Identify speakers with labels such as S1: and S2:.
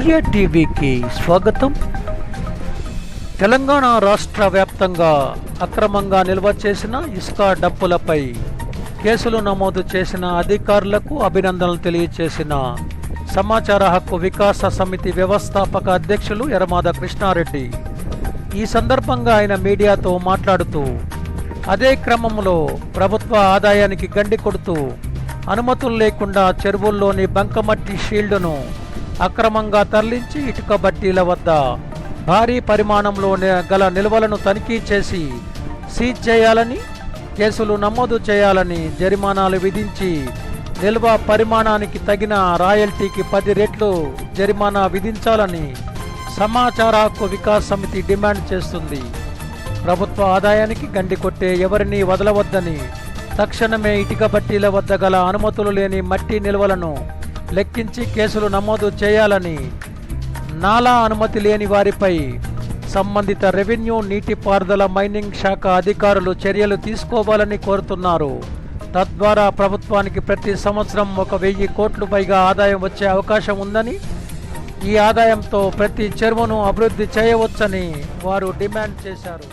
S1: సూర్య టీవీకి స్వాగతం. తెలంగాణ రాష్ట్ర వ్యాప్తంగా అక్రమంగా నిల్వ చేసిన ఇసుక డప్పులపై కేసులు నమోదు చేసిన అధికారులకు అభినందనలు తెలియజేసిన సమాచార హక్కు వికాస సమితి వ్యవస్థాపక అధ్యక్షులు ఎర్రమాద కృష్ణారెడ్డి. ఈ సందర్భంగా ఆయన మీడియాతో మాట్లాడుతూ అదే క్రమంలో ప్రభుత్వ ఆదాయానికి గండి కొడుతూ అనుమతులు లేకుండా చెరువుల్లోని బంకమట్టి షీల్డ్ను అక్రమంగా తరలించి ఇటుక బట్టీల వద్ద భారీ పరిమాణంలో గల నిల్వలను తనిఖీ చేసి సీజ్ చేయాలని, కేసులు నమోదు చేయాలని, జరిమానాలు విధించి నిల్వ పరిమాణానికి తగిన రాయల్టీకి 10 రెట్లు జరిమానా విధించాలని సమాచార హక్కు వికాస సమితి డిమాండ్ చేస్తుంది. ప్రభుత్వ ఆదాయానికి గండి కొట్టే ఎవరిని వదలవద్దని, తక్షణమే ఇటుక బట్టీల వద్ద గల అనుమతులు లేని మట్టి నిల్వలను లెక్కించి కేసులు నమోదు చేయాలని, నాలా అనుమతి లేని వారిపై సంబంధిత రెవెన్యూ, నీటిపారుదల, మైనింగ్ శాఖ అధికారులు చర్యలు తీసుకోవాలని కోరుతున్నారు. తద్వారా ప్రభుత్వానికి ప్రతి సంవత్సరం 1000 కోట్ల పైగా ఆదాయం వచ్చే అవకాశం ఉందని, ఈ ఆదాయంతో ప్రతి చెరువును అభివృద్ధి చేయవచ్చని వారు డిమాండ్ చేశారు.